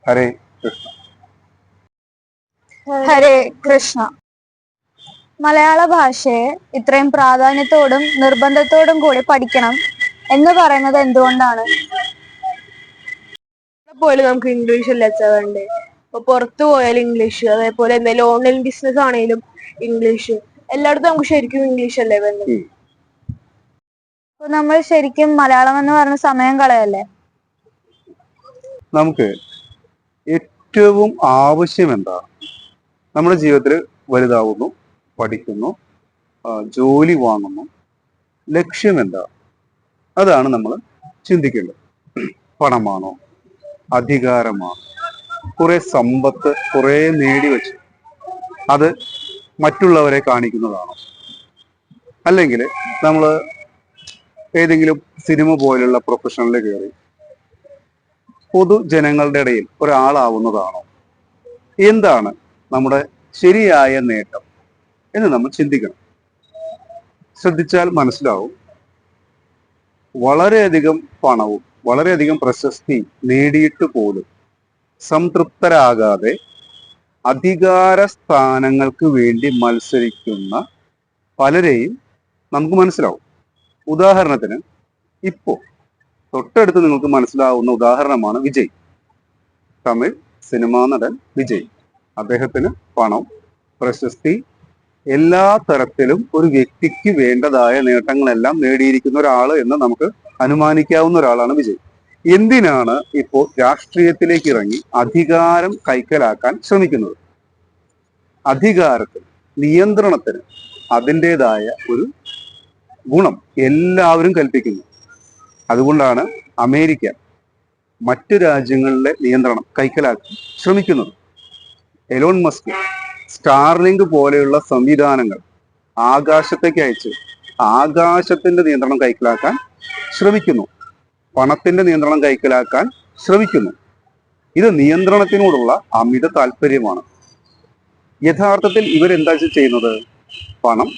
ഹരേ കൃഷ്ണ. ഹരേ കൃഷ്ണ. മലയാള ഭാഷയെ ഇത്രയും പ്രാധാന്യത്തോടും നിർബന്ധത്തോടും കൂടി പഠിക്കണം എന്ന് പറയുന്നത് എന്തുകൊണ്ടാണ്? പോലും നമുക്ക് ഇംഗ്ലീഷ് അല്ലേ വേണ്ടേ? ഇപ്പൊ പുറത്തു പോയാൽ ഇംഗ്ലീഷ്, അതേപോലെ എന്തെങ്കിലും ഓൺലൈൻ ബിസിനസ് ആണെങ്കിലും ഇംഗ്ലീഷ്, എല്ലായിടത്തും നമുക്ക് ശരിക്കും ഇംഗ്ലീഷ് അല്ലേ വേണ്ടത്? അപ്പൊ നമ്മൾ ശരിക്കും മലയാളം എന്ന് പറഞ്ഞ സമയം കളയല്ലേ? നമുക്ക് ഏറ്റവും ആവശ്യം എന്താണ്? നമ്മുടെ ജീവിതത്തിൽ വലുതാവുന്നു, പഠിക്കുന്നു, ജോലി വാങ്ങുന്നു, ലക്ഷ്യം എന്താണ്? അതാണ് നമ്മൾ ചിന്തിക്കേണ്ടത്. പണമാണോ, അധികാരമാണോ, കുറെ സമ്പത്ത് കുറെ നേടിവെച്ച് അത് മറ്റുള്ളവരെ കാണിക്കുന്നതാണോ? അല്ലെങ്കിൽ നമ്മൾ ഏതെങ്കിലും സിനിമ പോലുള്ള പ്രൊഫഷനിൽ കയറി പൊതുജനങ്ങളുടെ ഇടയിൽ ഒരാളാവുന്നതാണോ? എന്താണ് നമ്മുടെ ശരിയായ നേട്ടം എന്ന് നമ്മൾ ചിന്തിക്കണം. ശ്രദ്ധിച്ചാൽ മനസ്സിലാവും, വളരെയധികം പണവും വളരെയധികം പ്രശസ്തി നേടിയിട്ട് പോലും സംതൃപ്തരാകാതെ അധികാര സ്ഥാനങ്ങൾക്ക് വേണ്ടി മത്സരിക്കുന്ന പലരെയും നമുക്ക് മനസ്സിലാവും. ഉദാഹരണത്തിന് ഇപ്പോ തൊട്ടടുത്ത് നിങ്ങൾക്ക് മനസ്സിലാവുന്ന ഉദാഹരണമാണ് വിജയ്. തമിഴ് സിനിമാ നടൻ വിജയ്. അദ്ദേഹത്തിന് പണം, പ്രശസ്തി, എല്ലാ തരത്തിലും ഒരു വ്യക്തിക്ക് വേണ്ടതായ നേട്ടങ്ങളെല്ലാം നേടിയിരിക്കുന്ന ഒരാള് എന്ന് നമുക്ക് അനുമാനിക്കാവുന്ന ഒരാളാണ് വിജയ്. എന്തിനാണ് ഇപ്പോൾ രാഷ്ട്രീയത്തിലേക്ക് ഇറങ്ങി അധികാരം കൈക്കലാക്കാൻ ശ്രമിക്കുന്നത്? അധികാരത്തിന്, നിയന്ത്രണത്തിന് അതിൻ്റെതായ ഒരു ഗുണം എല്ലാവരും കൽപ്പിക്കുന്നു. അതുകൊണ്ടാണ് അമേരിക്ക മറ്റു രാജ്യങ്ങളിലെ നിയന്ത്രണം കൈക്കലാക്കാൻ ശ്രമിക്കുന്നത്. എലോൺ മസ്ക് സ്റ്റാർലിങ്ക് പോലെയുള്ള സംവിധാനങ്ങൾ ആകാശത്തേക്ക് അയച്ച് ആകാശത്തിന്റെ നിയന്ത്രണം കൈക്കലാക്കാൻ ശ്രമിക്കുന്നു. പണത്തിന്റെ നിയന്ത്രണം കൈക്കലാക്കാൻ ശ്രമിക്കുന്നു. ഇത് നിയന്ത്രണത്തിനോടുള്ള അമിത താല്പര്യമാണ്. യഥാർത്ഥത്തിൽ ഇവരെന്താ ചെയ്യുന്നത്? പണം,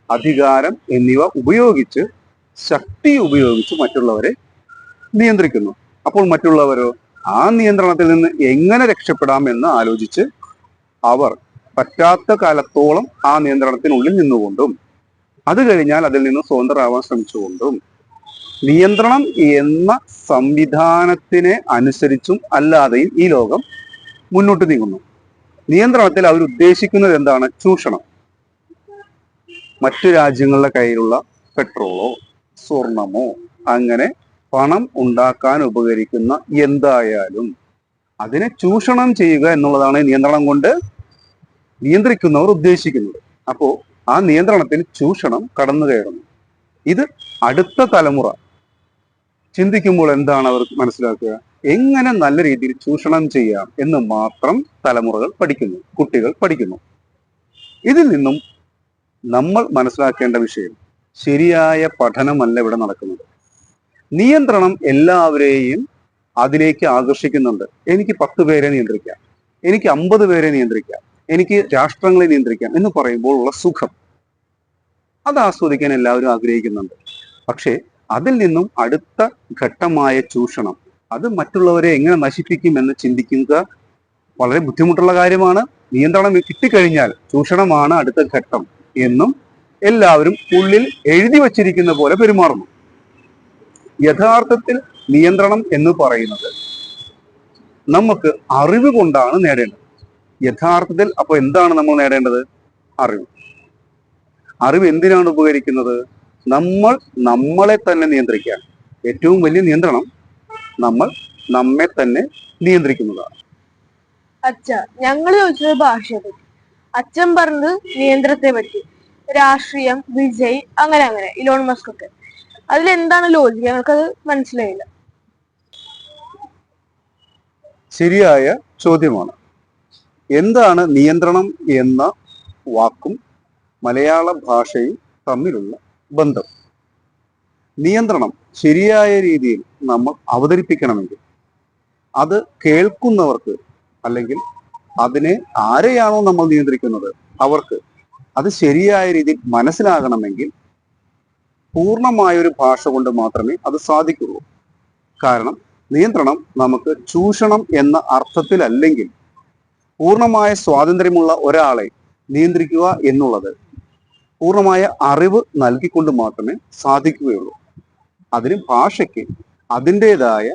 അധികാരം എന്നിവ ഉപയോഗിച്ച്, ശക്തി ഉപയോഗിച്ച് മറ്റുള്ളവരെ നിയന്ത്രിക്കുന്നു. അപ്പോൾ മറ്റുള്ളവരോ ആ നിയന്ത്രണത്തിൽ നിന്ന് എങ്ങനെ രക്ഷപ്പെടാം എന്ന് ആലോചിച്ച് അവർ പറ്റാത്ത കാലത്തോളം ആ നിയന്ത്രണത്തിനുള്ളിൽ നിന്നുകൊണ്ടും അത് കഴിഞ്ഞാൽ അതിൽ നിന്ന് സ്വതന്ത്രരാവാൻ ശ്രമിച്ചുകൊണ്ടും നിയന്ത്രണം എന്ന സംവിധാനത്തിനെ അനുസരിച്ചും അല്ലാതെയും ഈ ലോകം മുന്നോട്ട് നീങ്ങുന്നു. നിയന്ത്രണത്തിൽ അവർ ഉദ്ദേശിക്കുന്നത് എന്താണ്? ചൂഷണം. മറ്റു രാജ്യങ്ങളുടെ കയ്യിലുള്ള പെട്രോളോ സ്വർണമോ അങ്ങനെ പണം ഉണ്ടാക്കാൻ ഉപകരിക്കുന്ന എന്തായാലും അതിനെ ചൂഷണം ചെയ്യുക എന്നുള്ളതാണ് നിയന്ത്രണം കൊണ്ട് നിയന്ത്രിക്കുന്നവർ ഉദ്ദേശിക്കുന്നത്. അപ്പോ ആ നിയന്ത്രണത്തിൽ ചൂഷണം കടന്നു കയറുന്നു. ഇത് അടുത്ത തലമുറ ചിന്തിക്കുമ്പോൾ എന്താണ് അവർ മനസ്സിലാക്കുക? എങ്ങനെ നല്ല രീതിയിൽ ചൂഷണം ചെയ്യാം എന്ന് മാത്രം തലമുറകൾ പഠിക്കുന്നു, കുട്ടികൾ പഠിക്കുന്നു. ഇതിൽ നിന്നും നമ്മൾ മനസ്സിലാക്കേണ്ട വിഷയം, ശരിയായ പഠനമല്ല ഇവിടെ നടക്കുന്നത്. നിയന്ത്രണം എല്ലാവരെയും അതിലേക്ക് ആകർഷിക്കുന്നുണ്ട്. എനിക്ക് 10 പേരെ നിയന്ത്രിക്കാം, എനിക്ക് 50 പേരെ നിയന്ത്രിക്കാം, എനിക്ക് രാഷ്ട്രങ്ങളെ നിയന്ത്രിക്കാം എന്ന് പറയുമ്പോൾ ഉള്ള സുഖം അത് ആസ്വദിക്കാൻ എല്ലാവരും ആഗ്രഹിക്കുന്നുണ്ട്. പക്ഷേ അതിൽ നിന്നും അടുത്ത ഘട്ടമായ ചൂഷണം, അത് മറ്റുള്ളവരെ എങ്ങനെ നശിപ്പിക്കും എന്ന് ചിന്തിക്കുക വളരെ ബുദ്ധിമുട്ടുള്ള കാര്യമാണ്. നിയന്ത്രണം കിട്ടിക്കഴിഞ്ഞാൽ ചൂഷണമാണ് അടുത്ത ഘട്ടം എന്നും എല്ലാവരും ഉള്ളിൽ എഴുതി വച്ചിരിക്കുന്ന പോലെ പെരുമാറുന്നു. യഥാർത്ഥത്തിൽ നിയന്ത്രണം എന്ന് പറയുന്നത് നമുക്ക് അറിവ് കൊണ്ടാണ് നേടേണ്ടത്. യഥാർത്ഥത്തിൽ അപ്പൊ എന്താണ് നമ്മൾ നേടേണ്ടത്? അറിവ്. അറിവ് എന്തിനാണ് ഉപകരിക്കുന്നത്? നമ്മൾ നമ്മളെ തന്നെ നിയന്ത്രിക്കാൻ. ഏറ്റവും വലിയ നിയന്ത്രണം നമ്മൾ നമ്മെ തന്നെ നിയന്ത്രിക്കുന്നതാണ്. അച്ഛ, ഞങ്ങൾ ചോദിച്ചത് ഭാഷയെ പറ്റി, അച്ഛൻ പറഞ്ഞത് നിയന്ത്രണത്തെ പറ്റി. രാഷ്ട്രീയം, വിജയ്, അങ്ങനെ അങ്ങനെ ഇലോൺ മസ്ക് ഒക്കെ, അതിലെന്താണ് ലോജിക്ക്? ഞങ്ങൾക്കത് മനസ്സിലായില്ല. ശരിയായ ചോദ്യമാണ്. എന്താണ് നിയന്ത്രണം എന്ന വാക്കും മലയാള ഭാഷയും തമ്മിലുള്ള ബന്ധം? നിയന്ത്രണം ശരിയായ രീതിയിൽ നമ്മൾ അവതരിപ്പിക്കണമെങ്കിൽ അത് കേൾക്കുന്നവർക്ക്, അല്ലെങ്കിൽ അതിനെ ആരെയാണോ നമ്മൾ നിയന്ത്രിക്കുന്നത് അവർക്ക് അത് ശരിയായ രീതിയിൽ മനസ്സിലാകണമെങ്കിൽ പൂർണ്ണമായൊരു ഭാഷ കൊണ്ട് മാത്രമേ അത് സാധിക്കുള്ളൂ. കാരണം നിയന്ത്രണം നമുക്ക് ചൂഷണം എന്ന അർത്ഥത്തിലല്ലെങ്കിൽ പൂർണ്ണമായ സ്വാതന്ത്ര്യമുള്ള ഒരാളെ നിയന്ത്രിക്കുക എന്നുള്ളത് പൂർണ്ണമായ അറിവ് നൽകിക്കൊണ്ട് മാത്രമേ സാധിക്കുകയുള്ളൂ. അതിന് ഭാഷയ്ക്ക് അതിൻ്റെതായ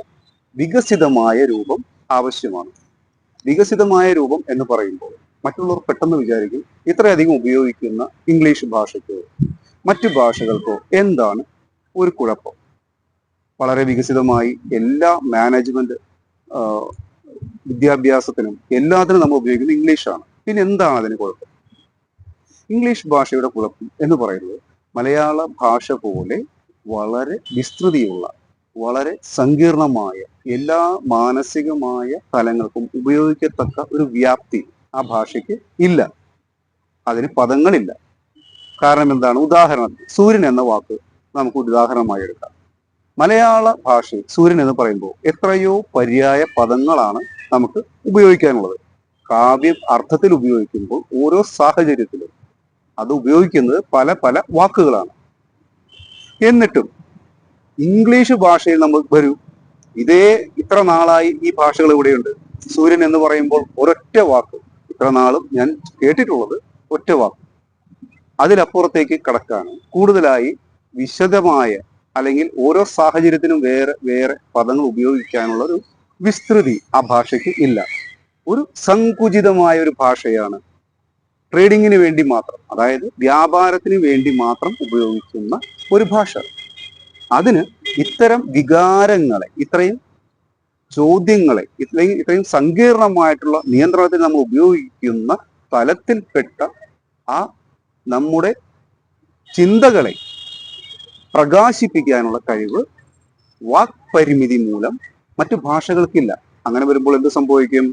വികസിതമായ രൂപം ആവശ്യമാണ്. വികസിതമായ രൂപം എന്ന് പറയുമ്പോൾ മറ്റുള്ളവർ പെട്ടെന്ന് വിചാരിക്കും ഇത്രയധികം ഉപയോഗിക്കുന്ന ഇംഗ്ലീഷ് ഭാഷയ്ക്കോ മറ്റു ഭാഷകൾക്കോ എന്താണ് ഒരു കുഴപ്പം? വളരെ വികസിതമായി എല്ലാ മാനേജ്മെന്റ് വിദ്യാഭ്യാസത്തിനും എല്ലാത്തിനും നമ്മൾ ഉപയോഗിക്കുന്നത് ഇംഗ്ലീഷാണ്. പിന്നെ എന്താണ് അതിന് കുഴപ്പം? ഇംഗ്ലീഷ് ഭാഷയുടെ കുഴപ്പം എന്ന് പറയുന്നത് മലയാള ഭാഷ പോലെ വളരെ വിസ്തൃതിയുള്ള, വളരെ സങ്കീർണമായ, എല്ലാ മാനസികമായ തലങ്ങൾക്കും ഉപയോഗിക്കത്തക്ക ഒരു വ്യാപ്തി ആ ഭാഷയ്ക്ക് ഇല്ല. അതിന് പദങ്ങളില്ല. കാരണം എന്താണ്? ഉദാഹരണത്തിന് സൂര്യൻ എന്ന വാക്ക് നമുക്ക് ഉദാഹരണമായി എടുക്കാം. മലയാള ഭാഷയിൽ സൂര്യൻ എന്ന് പറയുമ്പോൾ എത്രയോ പര്യായ പദങ്ങളാണ് നമുക്ക് ഉപയോഗിക്കാനുള്ളത്. കാവ്യ അർത്ഥത്തിൽ ഉപയോഗിക്കുമ്പോൾ ഓരോ സാഹചര്യത്തിലും അത് ഉപയോഗിക്കുന്നത് പല പല വാക്കുകളാണ്. എന്നിട്ടും ഇംഗ്ലീഷ് ഭാഷയിൽ നമ്മൾ വരൂ, ഇത്ര നാളായി ഈ ഭാഷകൾ ഇവിടെയുണ്ട്. സൂര്യൻ എന്ന് പറയുമ്പോൾ ഒരൊറ്റ വാക്ക്, ഇത്ര നാളും ഞാൻ കേട്ടിട്ടുള്ളത് ഒറ്റ വാക്ക്. അതിലപ്പുറത്തേക്ക് കടക്കാണ് കൂടുതലായി വിശദമായ അല്ലെങ്കിൽ ഓരോ സാഹചര്യത്തിനും വേറെ വേറെ പദങ്ങൾ ഉപയോഗിക്കാനുള്ള ഒരു വിസ്തൃതി ആ ഭാഷയ്ക്ക് ഇല്ല. ഒരു സങ്കുചിതമായ ഒരു ഭാഷയാണ്. ട്രേഡിങ്ങിന് വേണ്ടി മാത്രം, അതായത് വ്യാപാരത്തിന് വേണ്ടി മാത്രം ഉപയോഗിക്കുന്ന ഒരു ഭാഷ. അതിന് ഇത്തരം വികാരങ്ങളെ, ഇത്രയും ചോദ്യങ്ങളെ, ഇത്രയും സങ്കീർണമായിട്ടുള്ള നിയന്ത്രണത്തിൽ നമ്മൾ ഉപയോഗിക്കുന്ന തലത്തിൽപ്പെട്ട ആ നമ്മുടെ ചിന്തകളെ പ്രകാശിപ്പിക്കാനുള്ള കഴിവ് വാക്പരിമിതി മൂലം മറ്റു ഭാഷകൾക്കില്ല. അങ്ങനെ വരുമ്പോൾ എന്ത് സംഭവിക്കും?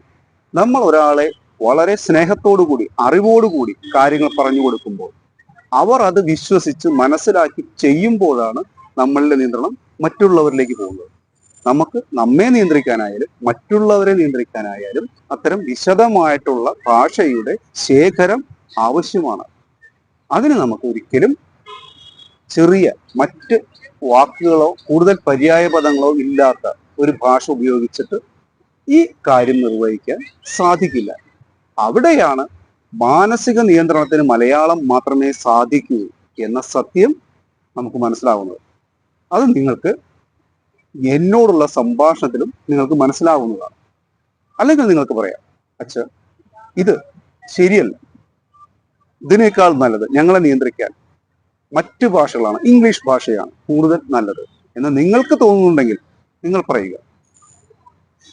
നമ്മൾ ഒരാളെ വളരെ സ്നേഹത്തോടുകൂടി, അറിവോടുകൂടി കാര്യങ്ങൾ പറഞ്ഞു കൊടുക്കുമ്പോൾ അവർ അത് വിശ്വസിച്ച് മനസ്സിലാക്കി ചെയ്യുമ്പോഴാണ് നമ്മളുടെ നിയന്ത്രണം മറ്റുള്ളവരിലേക്ക് പോകുന്നത്. നമുക്ക് നമ്മെ നിയന്ത്രിക്കാനായാലും മറ്റുള്ളവരെ നിയന്ത്രിക്കാനായാലും അത്തരം വിശദമായിട്ടുള്ള ഭാഷയുടെ ശേഖരം ആവശ്യമാണ്. അതിന് നമുക്ക് ഒരിക്കലും ചെറിയ മറ്റ് വാക്കുകളോ കൂടുതൽ പര്യായ പദങ്ങളോ ഇല്ലാത്ത ഒരു ഭാഷ ഉപയോഗിച്ചിട്ട് ഈ കാര്യം നിർവഹിക്കാൻ സാധിക്കില്ല. അവിടെയാണ് മാനസിക നിയന്ത്രണത്തിന് മലയാളം മാത്രമേ സാധിക്കൂ എന്ന സത്യം നമുക്ക് മനസ്സിലാവുന്നത്. അത് നിങ്ങൾക്ക് എന്നോടുള്ള സംഭാഷണത്തിലും നിങ്ങൾക്ക് മനസ്സിലാവുന്നതാണ്. അല്ലെങ്കിൽ നിങ്ങൾക്ക് പറയാം, അച്ഛാ ഇത് ശരിയല്ല, ഇതിനേക്കാൾ നല്ലത് ഞങ്ങളെ നിയന്ത്രിക്കാൻ മറ്റു ഭാഷകളാണ്, ഇംഗ്ലീഷ് ഭാഷയാണ് കൂടുതൽ നല്ലത് എന്ന് നിങ്ങൾക്ക് തോന്നുന്നുണ്ടെങ്കിൽ നിങ്ങൾ പറയുക.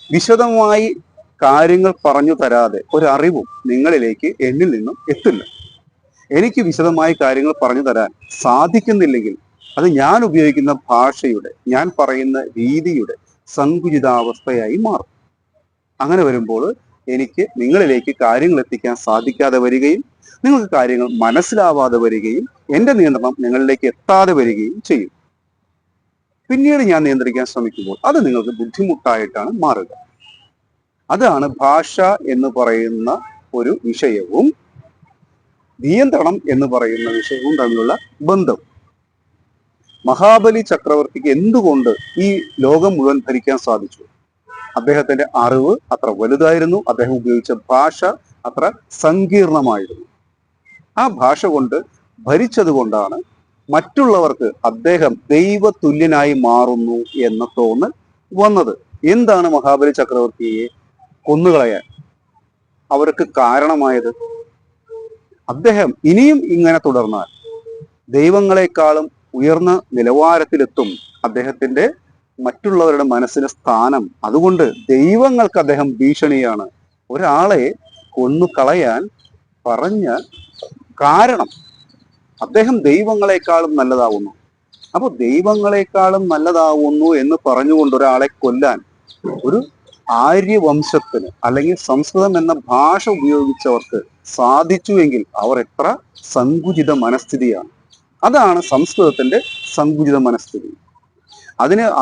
വിശദമായി കാര്യങ്ങൾ പറഞ്ഞു തരാതെ ഒരറിവും നിങ്ങളിലേക്ക് എന്നിൽ നിന്നും എത്തില്ല. എനിക്ക് വിശദമായി കാര്യങ്ങൾ പറഞ്ഞു തരാൻ സാധിക്കുന്നില്ലെങ്കിൽ അത് ഞാൻ ഉപയോഗിക്കുന്ന ഭാഷയുടെ, ഞാൻ പറയുന്ന രീതിയുടെ സങ്കുചിതാവസ്ഥയായി മാറും. അങ്ങനെ വരുമ്പോൾ എനിക്ക് നിങ്ങളിലേക്ക് കാര്യങ്ങൾ എത്തിക്കാൻ സാധിക്കാതെ വരികയും നിങ്ങൾക്ക് കാര്യങ്ങൾ മനസ്സിലാവാതെ വരികയും എൻ്റെ നിയന്ത്രണം നിങ്ങളിലേക്ക് എത്താതെ വരികയും ചെയ്യും. പിന്നീട് ഞാൻ നിയന്ത്രിക്കാൻ ശ്രമിക്കുമ്പോൾ അത് നിങ്ങൾക്ക് ബുദ്ധിമുട്ടായിട്ടാണ് മാറുക. അതാണ് ഭാഷ എന്ന് പറയുന്ന ഒരു വിഷയവും നിയന്ത്രണം എന്ന് പറയുന്ന വിഷയവും തമ്മിലുള്ള ബന്ധം. മഹാബലി ചക്രവർത്തിക്ക് എന്തുകൊണ്ട് ഈ ലോകം മുഴുവൻ ഭരിക്കാൻ സാധിച്ചു? അദ്ദേഹത്തിന്റെ അറിവ് അത്ര വലുതായിരുന്നു. അദ്ദേഹം ഉപയോഗിച്ച ഭാഷ അത്ര സങ്കീർണമായിരുന്നു. ആ ഭാഷ കൊണ്ട് ഭരിച്ചത് കൊണ്ടാണ് മറ്റുള്ളവർക്ക് അദ്ദേഹം ദൈവതുല്യനായി മാറുന്നു എന്ന തോന്നൽ വന്നത്. എന്താണ് മഹാബലി ചക്രവർത്തിയെ കൊന്നുകളയാൻ അവർക്ക് കാരണമായത്? അദ്ദേഹം ഇനിയും ഇങ്ങനെ തുടർന്നാൽ ദൈവങ്ങളെക്കാളും ഉയർന്ന നിലവാരത്തിലെത്തും അദ്ദേഹത്തിന്റെ മറ്റുള്ളവരുടെ മനസ്സിന് സ്ഥാനം. അതുകൊണ്ട് ദൈവങ്ങൾക്ക് അദ്ദേഹം ഭീഷണിയാണ്. ഒരാളെ കൊന്നുകളയാൻ പറഞ്ഞ കാരണം അദ്ദേഹം ദൈവങ്ങളെക്കാളും നല്ലതാവുന്നു. അപ്പൊ ദൈവങ്ങളെക്കാളും നല്ലതാവുന്നു എന്ന് പറഞ്ഞുകൊണ്ട് ഒരാളെ കൊല്ലാൻ ഒരു ആര്യവംശത്തിന് അല്ലെങ്കിൽ സംസ്കൃതം എന്ന ഭാഷ ഉപയോഗിച്ചവർക്ക് സാധിച്ചുവെങ്കിൽ അവർ എത്ര സങ്കുചിത മനസ്ഥിതിയാണ്. അതാണ് സംസ്കൃതത്തിന്റെ സങ്കുചിത മനസ്ഥിതി.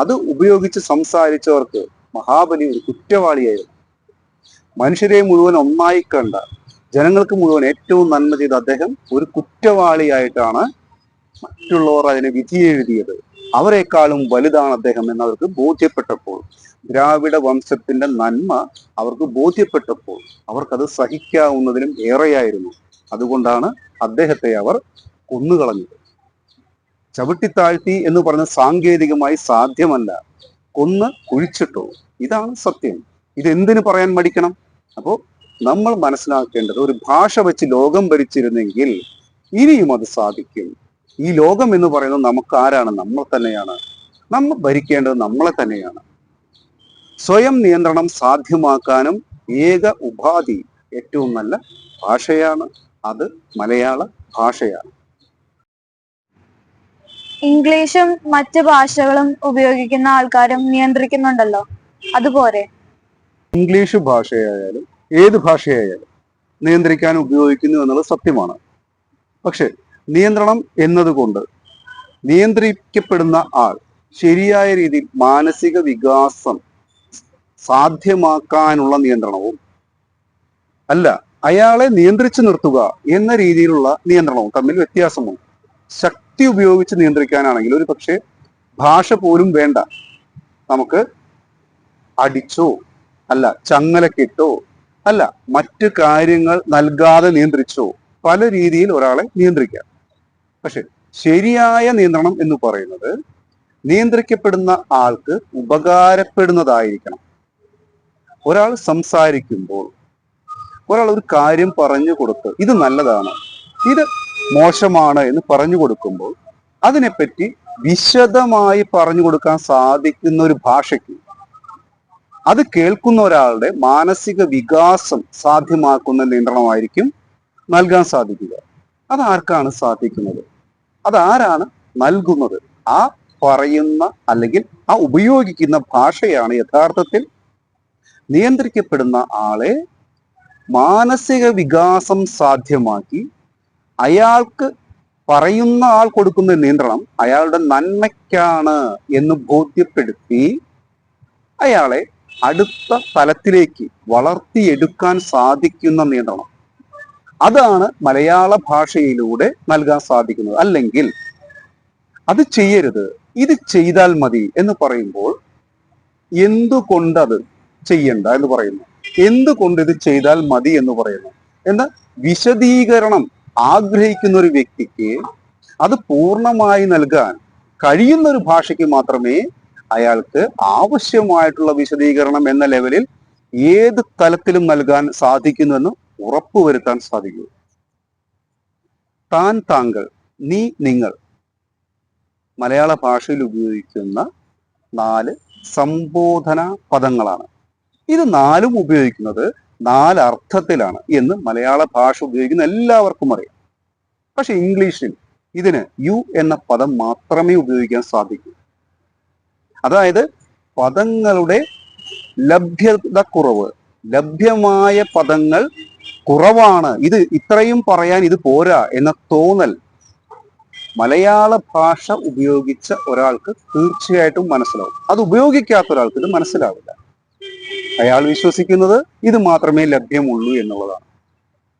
അത് ഉപയോഗിച്ച് സംസാരിച്ചവർക്ക് മഹാബലി ഒരു കുറ്റവാളിയായിരുന്നു. മനുഷ്യരെ മുഴുവൻ ഒന്നായി കണ്ട, ജനങ്ങൾക്ക് മുഴുവൻ ഏറ്റവും നന്മ ചെയ്ത അദ്ദേഹം ഒരു കുറ്റവാളിയായിട്ടാണ് മറ്റുള്ളവർ അതിനെ വിധി എഴുതിയത്. അവരെക്കാളും വലുതാണ് അദ്ദേഹം എന്നവർക്ക് ബോധ്യപ്പെട്ടപ്പോൾ ദ്രാവിഡ വംശത്തിന്റെ നന്മ അവർക്ക് ബോധ്യപ്പെട്ടപ്പോൾ അവർക്കത് സഹിക്കാവുന്നതിലും ഏറെയായിരുന്നു. അതുകൊണ്ടാണ് അദ്ദേഹത്തെ അവർ കൊന്നുകളഞ്ഞത്. ചവിട്ടിത്താഴ്ത്തി എന്ന് പറഞ്ഞ സാങ്കേതികമായി സാധ്യമല്ല. കൊന്ന് കുഴിച്ചിട്ടു. ഇതാണ് സത്യം. ഇതെന്തിനു പറയാൻ മടിക്കണം? അപ്പോൾ നമ്മൾ മനസ്സിലാക്കേണ്ടത്, ഒരു ഭാഷ വെച്ച് ലോകം ഭരിച്ചിരുന്നെങ്കിൽ ഇനിയും അത് സാധിക്കും. ഈ ലോകം എന്ന് പറയുന്നത് നമുക്ക് ആരാണ്? നമ്മൾ തന്നെയാണ്. നമ്മൾ ഭരിക്കേണ്ടത് നമ്മളെ തന്നെയാണ്. സ്വയം നിയന്ത്രണം സാധ്യമാക്കാനും ഏക ഉപാധി ഏറ്റവും നല്ല ഭാഷയാണ്. അത് മലയാള ഭാഷയാണ്. ഇംഗ്ലീഷും മറ്റ് ഭാഷകളും ഉപയോഗിക്കുന്ന ആൾക്കാരും നിയന്ത്രിക്കുന്നുണ്ടല്ലോ, അതുപോലെ ഇംഗ്ലീഷ് ഭാഷയായാലും ഏത് ഭാഷയായാലും നിയന്ത്രിക്കാൻ ഉപയോഗിക്കുന്നു എന്നുള്ളത് സത്യമാണ്. പക്ഷെ നിയന്ത്രണം എന്നതുകൊണ്ട് നിയന്ത്രിക്കപ്പെടുന്ന ആൾ ശരിയായ രീതിയിൽ മാനസിക വികാസം സാധ്യമാക്കാനുള്ള നിയന്ത്രണവും അല്ല, അയാളെ നിയന്ത്രിച്ചു നിർത്തുക എന്ന രീതിയിലുള്ള നിയന്ത്രണവും തമ്മിൽ വ്യത്യാസമുണ്ട്. ശക്തി ഉപയോഗിച്ച് നിയന്ത്രിക്കാനാണെങ്കിൽ ഒരു പക്ഷേ ഭാഷ പോലും വേണ്ട, നമുക്ക് അടിച്ചോ അല്ല ചങ്ങലക്കിട്ടോ അല്ല മറ്റു കാര്യങ്ങൾ നൽകാതെ നിയന്ത്രിച്ചോ പല രീതിയിൽ ഒരാളെ നിയന്ത്രിക്കാം. പക്ഷെ ശരിയായ നിയന്ത്രണം എന്ന് പറയുന്നത് നിയന്ത്രിക്കപ്പെടുന്ന ആൾക്ക് ഉപകാരപ്പെടുന്നതായിരിക്കണം. ഒരാൾ സംസാരിക്കുമ്പോൾ ഒരാൾ ഒരു കാര്യം പറഞ്ഞു കൊടുത്ത് ഇത് നല്ലതാണ്, ഇത് മോശമാണ് എന്ന് പറഞ്ഞു കൊടുക്കുമ്പോൾ അതിനെപ്പറ്റി വിശദമായി പറഞ്ഞു കൊടുക്കാൻ സാധിക്കുന്ന ഒരു ഭാഷയ്ക്ക് അത് കേൾക്കുന്ന ഒരാളുടെ മാനസിക വികാസം സാധ്യമാക്കുന്ന നിയന്ത്രണമായിരിക്കും നൽകാൻ സാധിക്കുക. അതാർക്കാണ് സാധിക്കുന്നത്? അതാരാണ് നൽകുന്നത്? ആ പറയുന്ന അല്ലെങ്കിൽ ആ ഉപയോഗിക്കുന്ന ഭാഷയാണ് യഥാർത്ഥത്തിൽ നിയന്ത്രിക്കപ്പെടുന്ന ആളെ മാനസിക വികാസം സാധ്യമാക്കി അയാൾക്ക് പറയുന്ന ആൾ കൊടുക്കുന്ന നിയന്ത്രണം അയാളുടെ നന്മയ്ക്കാണ് എന്ന് ബോധ്യപ്പെടുത്തി അയാളെ അടുത്ത തലത്തിലേക്ക് വളർത്തിയെടുക്കാൻ സാധിക്കുന്ന നിയന്ത്രണം. അതാണ് മലയാള ഭാഷയിലൂടെ നൽകാൻ സാധിക്കുന്നത്. അല്ലെങ്കിൽ അത് ചെയ്യരുത്, ഇത് ചെയ്താൽ മതി എന്ന് പറയുമ്പോൾ എന്തുകൊണ്ടത് ചെയ്യണ്ട എന്ന് പറയുന്നു, എന്തുകൊണ്ട് ഇത് ചെയ്താൽ മതി എന്ന് പറയുന്നു എന്ന വിശദീകരണം ആഗ്രഹിക്കുന്ന ഒരു വ്യക്തിക്ക് അത് പൂർണ്ണമായി നൽകാൻ കഴിയുന്ന ഒരു ഭാഷയ്ക്ക് മാത്രമേ അയാൾക്ക് ആവശ്യമായിട്ടുള്ള വിശദീകരണം എന്ന ലെവലിൽ ഏത് തലത്തിലും നൽകാൻ സാധിക്കുന്നുവെന്ന് ഉറപ്പുവരുത്താൻ സാധിക്കൂ. താൻ, താങ്കൾ, നീ, നിങ്ങൾ മലയാള ഭാഷയിൽ ഉപയോഗിക്കുന്ന 4 സംബോധന പദങ്ങളാണ്. ഇത് 4ഉം ഉപയോഗിക്കുന്നത് 4 അർത്ഥത്തിലാണ് എന്ന് മലയാള ഭാഷ ഉപയോഗിക്കുന്ന എല്ലാവർക്കും അറിയാം. പക്ഷെ ഇംഗ്ലീഷിൽ ഇതിന് യു എന്ന പദം മാത്രമേ ഉപയോഗിക്കാൻ സാധിക്കൂ. അതായത് പദങ്ങളുടെ ലഭ്യത കുറവ്, ലഭ്യമായ പദങ്ങൾ കുറവാണ്, ഇത് ഇത്രയും പറയാൻ ഇത് പോരാ എന്ന തോന്നൽ മലയാള ഭാഷ ഉപയോഗിച്ച ഒരാൾക്ക് തീർച്ചയായിട്ടും മനസ്സിലാവും. അത് ഉപയോഗിക്കാത്ത ഒരാൾക്ക് ഇത് മനസ്സിലാവില്ല. അയാൾ വിശ്വസിക്കുന്നത് ഇത് മാത്രമേ ലഭ്യമുള്ളൂ എന്നുള്ളതാണ്.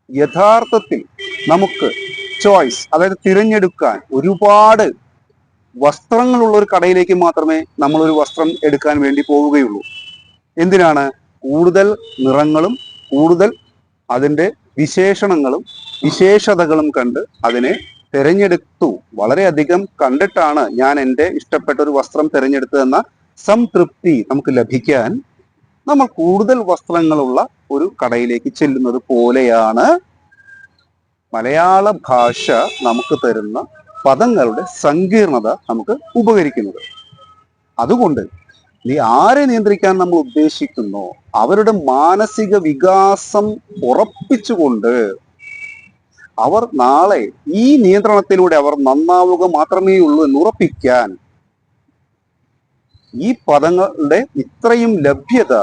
യഥാർത്ഥത്തിൽ നമുക്ക് ചോയ്സ്, അതായത് തിരഞ്ഞെടുക്കാൻ ഒരുപാട് വസ്ത്രങ്ങളുള്ള ഒരു കടയിലേക്ക് മാത്രമേ നമ്മൾ ഒരു വസ്ത്രം എടുക്കാൻ വേണ്ടി പോവുകയുള്ളൂ. എന്തിനാണ്? കൂടുതൽ നിറങ്ങളും കൂടുതൽ അതിൻ്റെ വിശേഷണങ്ങളും വിശേഷതകളും കണ്ട് അതിനെ തിരഞ്ഞെടുത്തു. വളരെയധികം കണ്ടിട്ടാണ് ഞാൻ എൻ്റെ ഇഷ്ടപ്പെട്ട ഒരു വസ്ത്രം തിരഞ്ഞെടുത്തതെന്ന സംതൃപ്തി നമുക്ക് ലഭിക്കാൻ നമ്മൾ കൂടുതൽ വസ്ത്രങ്ങളുള്ള ഒരു കടയിലേക്ക് ചെല്ലുന്നത് പോലെയാണ് മലയാള ഭാഷ നമുക്ക് തരുന്ന പദങ്ങളുടെ സങ്കീർണത നമുക്ക് ഉപകരിക്കുന്നത്. അതുകൊണ്ട് നീ ആരെ നിയന്ത്രിക്കാൻ നമ്മൾ ഉദ്ദേശിക്കുന്നോ അവരുടെ മാനസിക വികാസം ഉറപ്പിച്ചുകൊണ്ട് അവർ നാളെ ഈ നിയന്ത്രണത്തിലൂടെ അവർ നന്നാവുക മാത്രമേ ഉള്ളൂ എന്ന് ഉറപ്പിക്കാൻ ഈ പദങ്ങളുടെ ഇത്രയും ലഭ്യത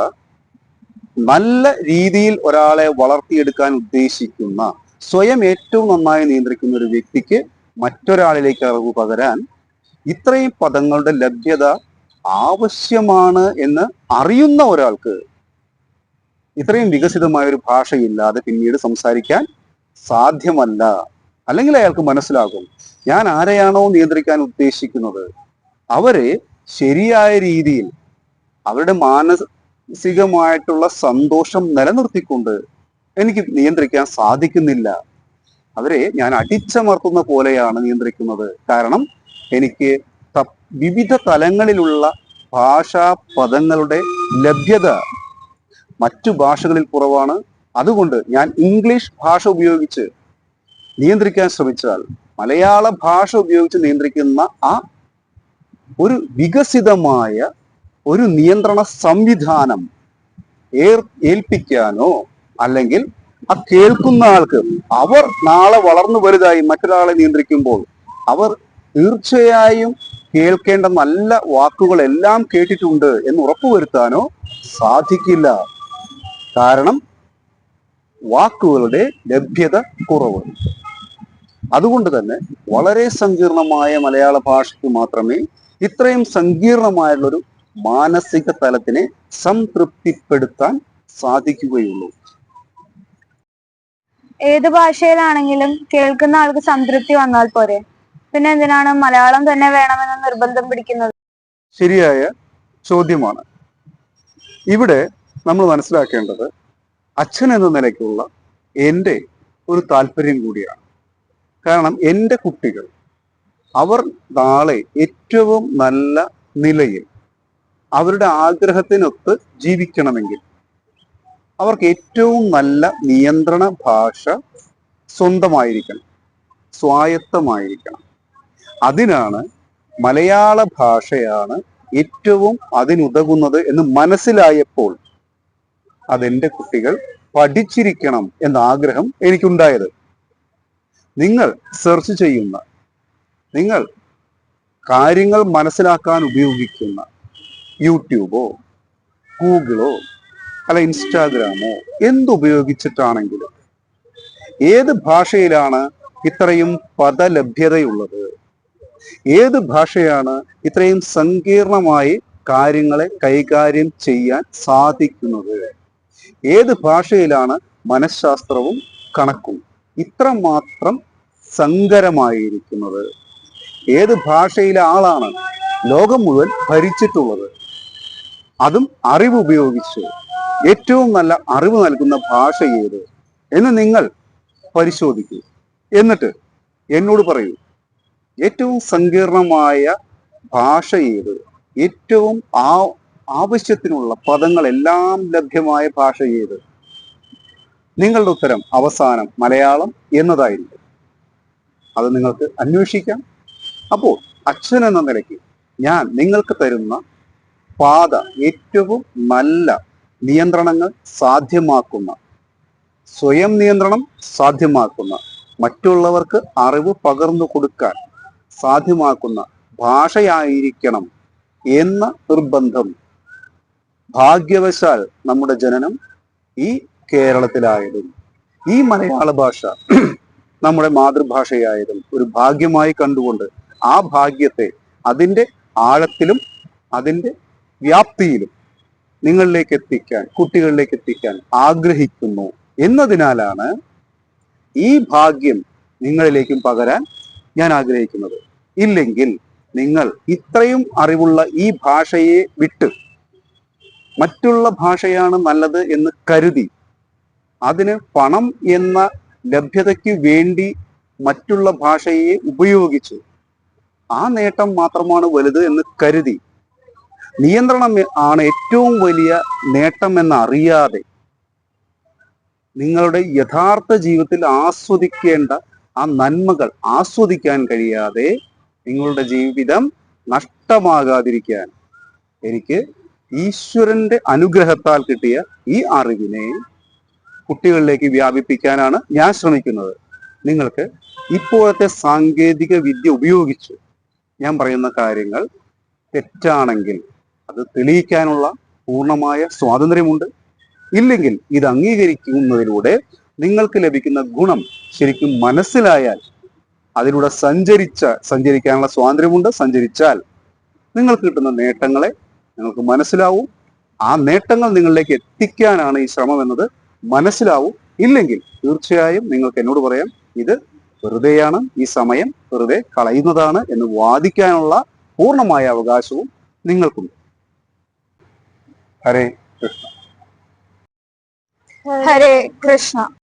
നല്ല രീതിയിൽ ഒരാളെ വളർത്തിയെടുക്കാൻ ഉദ്ദേശിക്കുന്ന, സ്വയം ഏറ്റവും നന്നായി നിയന്ത്രിക്കുന്ന ഒരു വ്യക്തിക്ക് മറ്റൊരാളിലേക്ക് അറിവ് പകരാൻ ഇത്രയും പദങ്ങളുടെ ലഭ്യത ആവശ്യമാണ് എന്ന് അറിയുന്ന ഒരാൾക്ക് ഇത്രയും വികസിതമായ ഒരു ഭാഷയില്ലാതെ പിന്നീട് സംസാരിക്കാൻ സാധ്യമല്ല. അല്ലെങ്കിൽ അയാൾക്ക് മനസ്സിലാകും, ഞാൻ ആരെയാണോ നിയന്ത്രിക്കാൻ ഉദ്ദേശിക്കുന്നത് അവരെ ശരിയായ രീതിയിൽ അവരുടെ മാനസികമായിട്ടുള്ള സന്തോഷം നിലനിർത്തിക്കൊണ്ട് എനിക്ക് നിയന്ത്രിക്കാൻ സാധിക്കുന്നില്ല. അവരെ ഞാൻ അടിച്ചമർത്തുന്ന പോലെയാണ് നിയന്ത്രിക്കുന്നത്. കാരണം എനിക്ക് വിവിധ തലങ്ങളിലുള്ള ഭാഷാ പദങ്ങളുടെ ലഭ്യത മറ്റു ഭാഷകളിൽ കുറവാണ്. അതുകൊണ്ട് ഞാൻ ഇംഗ്ലീഷ് ഭാഷ ഉപയോഗിച്ച് നിയന്ത്രിക്കാൻ ശ്രമിച്ചാൽ മലയാള ഭാഷ ഉപയോഗിച്ച് നിയന്ത്രിക്കുന്ന ആ ഒരു വികസിതമായ ഒരു നിയന്ത്രണ സംവിധാനം ഏൽപ്പിക്കാനോ അല്ലെങ്കിൽ ആ കേൾക്കുന്ന ആൾക്ക് അവർ നാളെ വളർന്നു വലുതായി മറ്റൊരാളെ നിയന്ത്രിക്കുമ്പോൾ അവർ തീർച്ചയായും കേൾക്കേണ്ട നല്ല വാക്കുകളെല്ലാം കേട്ടിട്ടുണ്ട് എന്ന് ഉറപ്പുവരുത്താനോ സാധിക്കില്ല. കാരണം വാക്കുകളുടെ ലഭ്യത കുറവ്. അതുകൊണ്ട് തന്നെ വളരെ സങ്കീർണമായ മലയാള ഭാഷയ്ക്ക് മാത്രമേ ഇത്രയും സങ്കീർണമായുള്ളൊരു മാനസിക തലത്തിനെ സംതൃപ്തിപ്പെടുത്താൻ സാധിക്കുകയുള്ളൂ. ഏത് ഭാഷയിലാണെങ്കിലും കേൾക്കുന്ന ആൾക്ക് സംതൃപ്തി വന്നാൽ പോരെ, പിന്നെ എന്തിനാണ് മലയാളം തന്നെ വേണമെന്ന് നിർബന്ധം പിടിക്കുന്നത്? ശരിയായ ചോദ്യമാണ്. ഇവിടെ നമ്മൾ മനസ്സിലാക്കേണ്ടത് അച്ഛൻ എന്ന നിലയ്ക്കുള്ള എൻ്റെ ഒരു താല്പര്യം കൂടിയാണ്. കാരണം എൻ്റെ കുട്ടികൾ അവർ നാളെ ഏറ്റവും നല്ല നിലയിൽ അവരുടെ ആഗ്രഹത്തിനൊത്ത് ജീവിക്കണമെങ്കിൽ അവർക്ക് ഏറ്റവും നല്ല നിയന്ത്രണ ഭാഷ സ്വന്തമായിരിക്കണം, സ്വായത്തമായിരിക്കണം. അതിനാണ് മലയാള ഭാഷയാണ് ഏറ്റവും അതിനുതകുന്നത് എന്ന് മനസ്സിലായപ്പോൾ അതെൻ്റെ കുട്ടികൾ പഠിച്ചിരിക്കണം എന്ന ആഗ്രഹം എനിക്കുണ്ടായത്. നിങ്ങൾ സെർച്ച് ചെയ്യുന്ന, നിങ്ങൾ കാര്യങ്ങൾ മനസ്സിലാക്കാൻ ഉപയോഗിക്കുന്ന യൂട്യൂബോ ഗൂഗിളോ അല്ല ഇൻസ്റ്റാഗ്രാമോ എന്തുപയോഗിച്ചിട്ടാണെങ്കിലും ഏത് ഭാഷയിലാണ് ഇത്രയും പദലഭ്യതയുള്ളത്, ഏത് ഭാഷയാണ് ഇത്രയും സങ്കീർണമായി കാര്യങ്ങളെ കൈകാര്യം ചെയ്യാൻ സാധിക്കുന്നത്, ഏത് ഭാഷയിലാണ് മനഃശാസ്ത്രവും കണക്കും ഇത്രമാത്രം സങ്കരമായിരിക്കുന്നത്, ഏത് ഭാഷയിലെ ആളാണ് ലോകം മുഴുവൻ ഭരിച്ചിട്ടുള്ളത്, അതും അറിവ് ഉപയോഗിച്ച് ഏറ്റവും നല്ല അറിവ് നൽകുന്ന ഭാഷ ഏത് എന്ന് നിങ്ങൾ പരിശോധിക്കൂ. എന്നിട്ട് എന്നോട് പറയൂ, ഏറ്റവും സങ്കീർണമായ ഭാഷ ഏത്, ഏറ്റവും ആവശ്യത്തിനുള്ള പദങ്ങളെല്ലാം ലഭ്യമായ ഭാഷ ഏത്? നിങ്ങളുടെ ഉത്തരം അവസാനം മലയാളം എന്നതായിരിക്കും. അത് നിങ്ങൾക്ക് അന്വേഷിക്കാം. അപ്പോൾ അച്ഛൻ എന്ന നിലയ്ക്ക് ഞാൻ നിങ്ങൾക്ക് തരുന്ന പാത ഏറ്റവും നല്ല നിയന്ത്രണങ്ങൾ സാധ്യമാക്കുന്ന, സ്വയം നിയന്ത്രണം സാധ്യമാക്കുന്ന, മറ്റുള്ളവർക്ക് അറിവ് പകർന്നു കൊടുക്കാൻ സാധ്യമാക്കുന്ന ഭാഷയായിരിക്കണം എന്ന നിർബന്ധം. ഭാഗ്യവശാൽ നമ്മുടെ ജനനം ഈ കേരളത്തിലായതും ഈ മലയാള ഭാഷ നമ്മുടെ മാതൃഭാഷയായതും ഒരു ഭാഗ്യമായി കണ്ടുകൊണ്ട് ആ ഭാഗ്യത്തെ അതിൻ്റെ ആഴത്തിലും അതിൻ്റെ വ്യാപ്തിയിലും നിങ്ങളിലേക്ക് എത്തിക്കാൻ, കുട്ടികളിലേക്ക് എത്തിക്കാൻ ആഗ്രഹിക്കുന്നു എന്നതിനാലാണ് ഈ ഭാഗ്യം നിങ്ങളിലേക്കും പകരാൻ ഞാൻ ആഗ്രഹിക്കുന്നത്. ഇല്ലെങ്കിൽ നിങ്ങൾ ഇത്രയും അറിവുള്ള ഈ ഭാഷയെ വിട്ട് മറ്റുള്ള ഭാഷയാണ് നല്ലത് എന്ന് കരുതി അതിന് പണം എന്ന ലഭ്യതയ്ക്ക് വേണ്ടി മറ്റുള്ള ഭാഷയെ ഉപയോഗിച്ച് ആ നേട്ടം മാത്രമാണ് വലുത് എന്ന് കരുതി നിയന്ത്രണം ആണ് ഏറ്റവും വലിയ നേട്ടം എന്നറിയാതെ നിങ്ങളുടെ യഥാർത്ഥ ജീവിതത്തിൽ ആസ്വദിക്കേണ്ട ആ നന്മകൾ ആസ്വദിക്കാൻ കഴിയാതെ നിങ്ങളുടെ ജീവിതം നഷ്ടമാകാതിരിക്കാൻ എനിക്ക് ഈശ്വരന്റെ അനുഗ്രഹത്താൽ കിട്ടിയ ഈ അറിവിനെ കുട്ടികളിലേക്ക് വ്യാപിപ്പിക്കാനാണ് ഞാൻ ശ്രമിക്കുന്നത്. നിങ്ങൾക്ക് ഇപ്പോഴത്തെ സാങ്കേതിക വിദ്യ ഉപയോഗിച്ച് ഞാൻ പറയുന്ന കാര്യങ്ങൾ തെറ്റാണെങ്കിൽ അത് തെളിയിക്കാനുള്ള പൂർണ്ണമായ സ്വാതന്ത്ര്യമുണ്ട്. ഇല്ലെങ്കിൽ ഇത് അംഗീകരിക്കുന്നതിലൂടെ നിങ്ങൾക്ക് ലഭിക്കുന്ന ഗുണം ശരിക്കും മനസ്സിലായാൽ അതിലൂടെ സഞ്ചരിക്കാനുള്ള സ്വാതന്ത്ര്യമുണ്ട്. സഞ്ചരിച്ചാൽ നിങ്ങൾക്ക് കിട്ടുന്ന നേട്ടങ്ങളെ നിങ്ങൾക്ക് മനസ്സിലാവും. ആ നേട്ടങ്ങൾ നിങ്ങളിലേക്ക് എത്തിക്കാനാണ് ഈ ശ്രമം എന്നത് മനസ്സിലാവും. ഇല്ലെങ്കിൽ തീർച്ചയായും നിങ്ങൾക്ക് എന്നോട് പറയാം, ഇത് വെറുതെയാണ്, ഈ സമയം വെറുതെ കളയുന്നതാണ് എന്ന് വാദിക്കാനുള്ള പൂർണ്ണമായ അവകാശവും നിങ്ങൾക്കുണ്ട്. ഹരേ കൃഷ്ണ. ഹരേ കൃഷ്ണ.